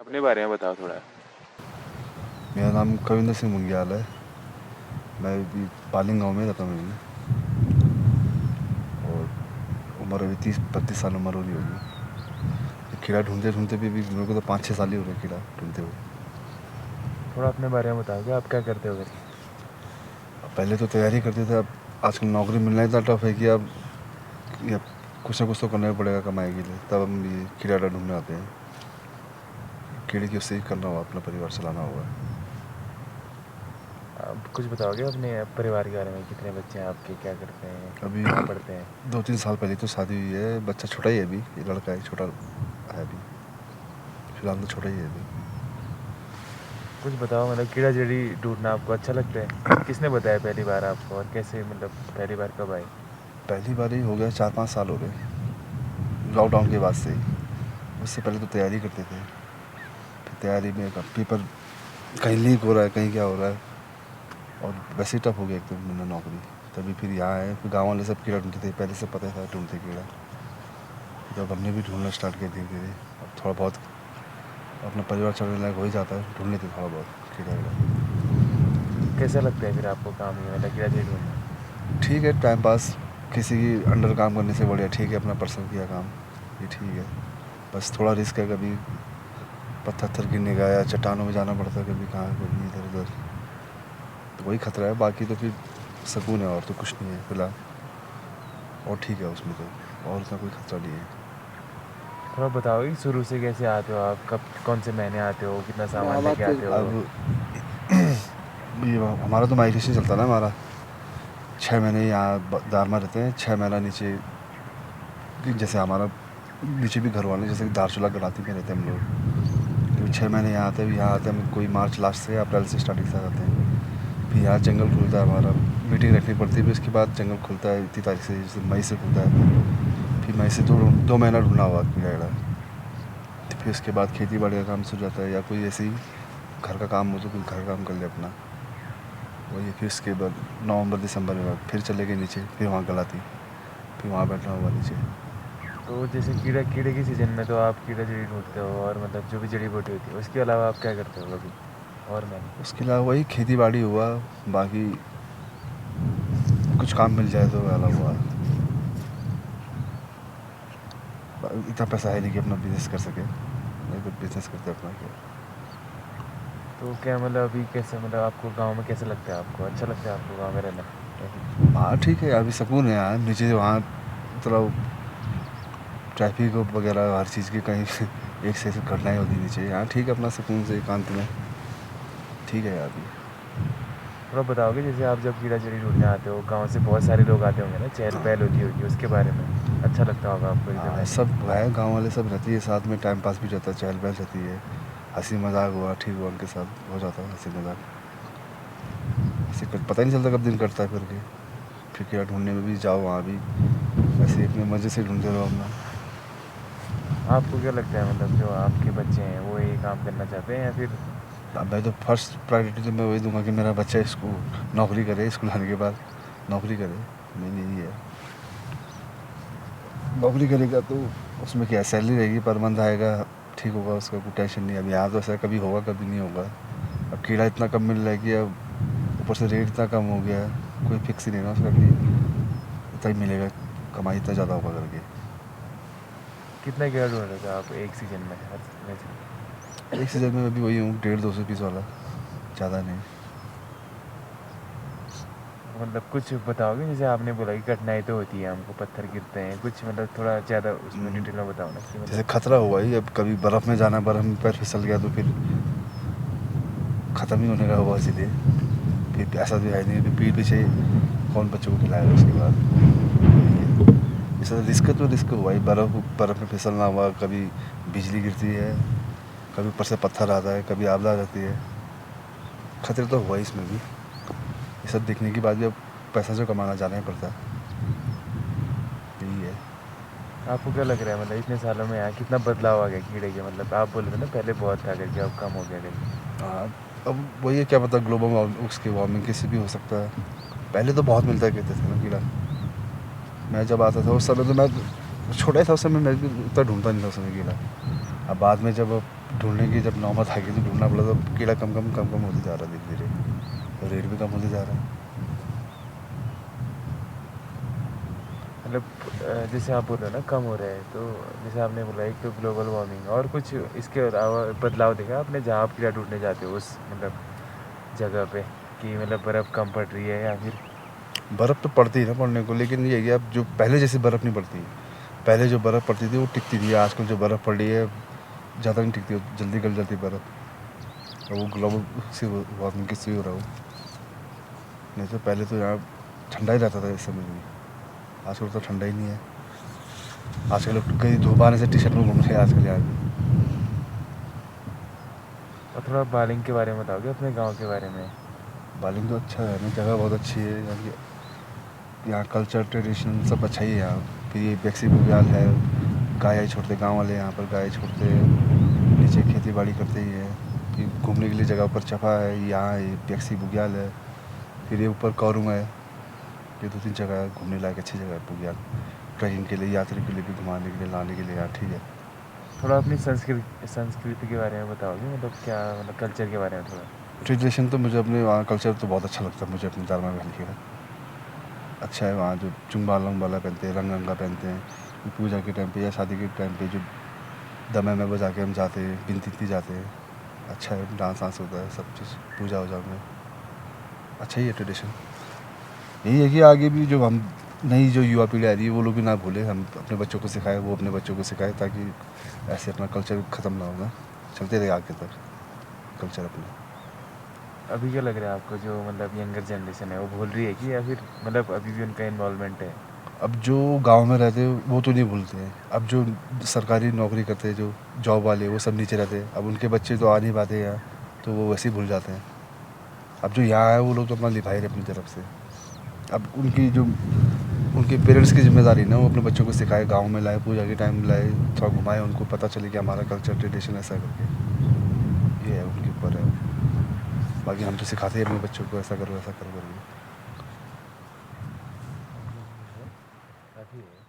अपने बारे में बताओ थोड़ा। मेरा नाम कविंदर सिंह मुंगियाल है। मैं भी पालिंग गाँव में रहता हूँ। मैं भी और उम्र अभी 30-32 साल उम्र हो रही होगी। कीड़ा ढूंढते ढूंढते भी मेरे को तो 5-6 साल ही हो रहे कीड़ा ढूंढते हुए। थोड़ा अपने बारे में बताओगे, आप क्या करते हो वैसे? पहले तो तैयारी करते थे, अब आजकल नौकरी मिलना इतना टफ है कि अब ये कुछ ना कुछ तो करना ही पड़ेगा कमाई के लिए। तब हम ये कीड़ा ढूंढने आते हैं। कीड़े की उससे ही करना होगा, अपना परिवार चलाना होगा। आप कुछ बताओगे अपने परिवार के बारे में? कितने बच्चे हैं आपके, क्या करते हैं, अभी कहाँ पढ़ते हैं? 2-3 साल पहले तो शादी हुई है। बच्चा छोटा ही है अभी, ये लड़का है, छोटा है अभी, फिलहाल तो छोटा ही है अभी। कुछ बताओ, मतलब कीड़ा जड़ी ढूंढना आपको अच्छा लगता है? किसने बताया पहली बार आपको, और कैसे, मतलब पहली बार कब आई? पहली बार ही हो गया, 4-5 साल हो गए लॉकडाउन के बाद से ही। उससे पहले तो तैयारी करते थे। फिर तैयारी में पेपर कहीं लीक हो रहा है, कहीं क्या हो रहा है, और वैसे ही टफ हो गया एकदम मैंने नौकरी। तभी फिर यहाँ आए। फिर गाँव वाले सब कीड़ा ढूंढते थे, पहले से पता था ढूंढते कीड़ा। तो अब हमने भी ढूंढना स्टार्ट किया धीरे धीरे। अब थोड़ा बहुत अपना परिवार चलने लायक हो ही जाता है, ढूंढ लेते थोड़ा बहुत कीड़ा वीड़ा। कैसा लगता है फिर आपको काम ये, मतलब कीड़ा जड़ी ढूंढना? ठीक है, टाइम पास। किसी की अंडर काम करने से बढ़िया ठीक है अपना पर्सनल किया काम, ये ठीक है। बस थोड़ा रिस्क है, कभी पत्थर गिरने का या चट्टानों में जाना पड़ता है, कभी कहाँ कभी इधर उधर, तो वही खतरा है। बाकी तो फिर सुकून है, और तो कुछ नहीं है फिलहाल। और ठीक है उसमें तो, और उतना कोई खतरा नहीं है। थोड़ा बताओगे शुरू से कैसे आते हो आप, कब कौन से महीने आते हो, कितना सामान बात लेके तो आते हो? अब ये हमारा तो माइग्रेशन चलता है ना हमारा। 6 महीने यहाँ दारमा रहते हैं, 6 महीना नीचे। जैसे हमारा नीचे भी घर वाले जैसे दारचूला गलाती में रहते हैं हम लोग। क्योंकि 6 महीने यहाँ आते हैं, यहाँ आते हैं हम कोई मार्च लास्ट से अप्रैल से स्टार्टिंग से आते हैं। फिर यहाँ जंगल खुलता है हमारा, मीटिंग रखनी पड़ती है। फिर उसके बाद जंगल खुलता है इतनी तारीख से, जैसे मई से खुलता है। फिर मई से 2 महीना ढूंढना हुआ कीड़ा वीड़ा। फिर उसके बाद खेती बाड़ी का काम शुरू हो जाता है, या कोई ऐसे ही घर का काम हो तो कोई घर का काम कर ले अपना, वही। फिर उसके बाद नवंबर दिसंबर में फिर चले गए नीचे, फिर वहाँ गलाती, फिर वहाँ बैठना हुआ नीचे। तो जैसे कीड़ा कीड़े की सीज़न में तो आप कीड़ा जड़ी ढूंढते हो, और मतलब जो भी जड़ी बूटी होती है, उसके अलावा आप क्या करते हो अभी? और मैंने उसके अलावा वही खेती बाड़ी हुआ, बाकी कुछ काम मिल जाए तो वाला हुआ। इतना पैसा है नहीं कि अपना बिजनेस कर सके, नहीं तो बिजनेस करते अपना क्या। तो क्या मतलब अभी कैसे, मतलब आपको गांव में कैसा लगता है? आपको अच्छा लगता है आपको गांव में रहना कैसे? हाँ ठीक है, अभी सुकून है यहाँ नीचे। वहाँ मतलब ट्रैफिक वगैरह हर चीज़ की कहीं एक से एक घटनाएं होती नीचे। यहाँ ठीक है, अपना सुकून से एकांत में ठीक है यहाँ भी। थोड़ा बताओगे, जैसे आप जब कीड़ा जड़ी ढूंढने आते हो, गांव से बहुत सारे लोग आते होंगे ना, चहल पहल होती होगी, उसके बारे में अच्छा लगता होगा आपको एकदम हाँ रहने सब में? है, गांव वाले सब रहती है साथ में, टाइम पास भी जाता है, चहल पहल रहती है। हंसी मजाक हुआ ठीक हुआ, उनके साथ हो जाता है हंसी मजाक। ऐसे कुछ पता ही नहीं चलता कब दिन कटता है फिर के। फिर कीड़ा ढूंढने में भी जाओ, वहाँ भी ऐसे अपने मज़े से ढूंढते रहो अपना। आपको क्या लगता है, मतलब जो आपके बच्चे हैं वो ये काम करना चाहते हैं, या फिर? अब मैं तो फर्स्ट प्रायोरिटी तो मैं वही दूंगा कि मेरा बच्चा स्कूल नौकरी करे, स्कूल आने के बाद नौकरी करे। मेन यही है, नौकरी करेगा तो उसमें क्या सैलरी रहेगी, पर मंथ आएगा, ठीक होगा, उसका कोई टेंशन नहीं। अब यहाँ तो ऐसा कभी होगा कभी नहीं होगा। अब कीड़ा इतना कम मिल रहा है कि अब ऊपर से रेट इतना कम हो गया है, कोई फिक्स ही नहीं ना उसका कि इतना ही मिलेगा, कमाई इतना ज़्यादा होगा करके। कितना कीड़ा ढूंढ रहे थे आप एक सीजन में, हर वैसे? एक सीज़न में मैं भी वही हूँ, 150-200 पीस वाला, ज़्यादा नहीं। मतलब कुछ बताओगे, जैसे आपने बोला कि कठिनाई तो होती है, हमको पत्थर गिरते हैं, कुछ मतलब थोड़ा ज़्यादा उसमें डिटेल में बताओ ना कि जैसे मतलब। खतरा हुआ ही, अब कभी बर्फ़ में जाना, बर्फ़ में पैर फिसल गया तो फिर ख़त्म ही होने का हुआ सीधे। फिर ऐसा भी है नहीं कि पीठ पीछे कौन बच्चों को खिलाएगा उसके बाद। जैसे रिस्क तो रिस्क हुआ ही, बर्फ़ में फिसलना हुआ, कभी बिजली गिरती है, कभी ऊपर से पत्थर आता है, कभी आपदा आ जाती है। खतरे तो हुआ ही इसमें भी। ये सब देखने के बाद भी अब पैसा जो कमाना जाना ही पड़ता है, यही है। आपको क्या लग रहा है, मतलब इतने सालों में यहाँ कितना बदलाव आ गया कीड़े के? मतलब आप बोल रहे थे ना पहले बहुत था करके, अब कम हो गया करके। हाँ, अब वही है, क्या पता ग्लोबल उसकी वार्मिंग किसी भी हो सकता है। पहले तो बहुत मिलता कहते थे ना कीड़ा। मैं जब आता था उस समय तो मैं छोटा ही था, उस समय मैं भी उतना ढूंढता नहीं था उस समय कीड़ा। अब बाद में जब ढूँढने की जब नौबत आ गई तो ढूँढना पड़ा, तो कीड़ा कम कम होते जा रहा है धीरे धीरे, और रेट भी कम होते जा रहा है। मतलब जैसे आप बोल रहे हो ना कम हो रहा है, तो जैसे आपने बोला एक तो ग्लोबल वार्मिंग, और कुछ इसके अलावा बदलाव देखा आपने जहाँ आप कीड़ा ढूंढने जाते हो उस मतलब जगह पे, कि मतलब बर्फ़ कम पड़ रही है या फिर? बर्फ़ तो पड़ती है ना पड़ने को, लेकिन ये है कि अब जो पहले जैसी बर्फ़ नहीं पड़ती। पहले जो बर्फ़ पड़ती थी वो टिकती थी, आजकल जो बर्फ़ पड़ रही है ज़्यादा नहीं टिकती, जल्दी गल जाती बर्फ़। और वो ग्लोबल से वार्मिंग किससे हो रहा हो। नहीं तो पहले तो यहाँ ठंडा ही रहता था इस समय भी, आजकल तो ठंडा ही नहीं है। आजकल लोग कहीं धूप आने से टी शर्ट में घूम रहे हैं आजकल यहाँ भी। और थोड़ा बालिंग के बारे में बताओगे अपने गांव के बारे में? बालिंग तो अच्छा है ना, जगह बहुत अच्छी है यहाँ की। यहाँ कल्चर ट्रेडिशन सब अच्छा ही है यहाँ। फिर ये बेक्सी बुग्याल है, गाय छोड़ते गांव वाले, यहाँ पर गाय छोड़ते, नीचे खेती बाड़ी करते ही है। फिर घूमने के लिए जगह ऊपर चपा है, यहाँ ये बेक्सी बुग्याल है। फिर ये ऊपर कौरुंग है। ये 2-3 जगह है घूमने लायक, अच्छी जगह है बुग्याल। ट्रैकिंग के लिए, यात्री के लिए भी, घुमाने के लिए, लाने के लिए यहाँ ठीक है। थोड़ा अपनी संस्कृति के बारे में बताओगे, मतलब क्या, मतलब कल्चर के बारे में थोड़ा? ट्रेडिशन तो मुझे अपने वहाँ कल्चर तो बहुत अच्छा लगता है मुझे, अपने दारमा वैली का अच्छा है। वहाँ जो चुंगबाल लंगबाला पहनते हैं, रंग रंगा पहनते हैं, पूजा के टाइम पे या शादी के टाइम पे जो दमे में बजा के हम जाते हैं, गिनती जाते हैं। अच्छा है, डांस वांस होता है, सब चीज़ पूजा वूजा में अच्छा ही है ट्रेडिशन। यही है कि आगे भी जो हम नई जो युवा पीढ़ी आ रही है वो लोग भी ना भूले, हम अपने बच्चों को सिखाएं, वो अपने बच्चों को सिखाएं, ताकि ऐसे अपना कल्चर ख़त्म ना होगा, चलते रहे आगे तक कल्चर अपना। अभी क्या लग रहा है आपको, जो मतलब यंगर जनरेशन है वो भूल रही है कि, या फिर मतलब अभी भी उनका इन्वॉल्वमेंट है? अब जो गांव में रहते हैं वो तो नहीं भूलते हैं, अब जो सरकारी नौकरी करते हैं, जो जॉब वाले, वो सब नीचे रहते हैं। अब उनके बच्चे तो आ नहीं पाते यहाँ, तो वो वैसे ही भूल जाते हैं। अब जो यहाँ है वो लोग तो अपना निभाए रहे अपनी तरफ से। अब उनकी जो उनके पेरेंट्स की जिम्मेदारी ना, वो अपने बच्चों को सिखाए, गांव में लाए, पूजा के टाइम लाए, थोड़ा घुमाए, उनको पता चले कि हमारा कल्चर ट्रेडिशन ऐसा करके। ये है उनके ऊपर है। बाकी हम तो सिखाते हैं अपने बच्चों को, ऐसा करो ऐसा करो करके। काफ़ी है।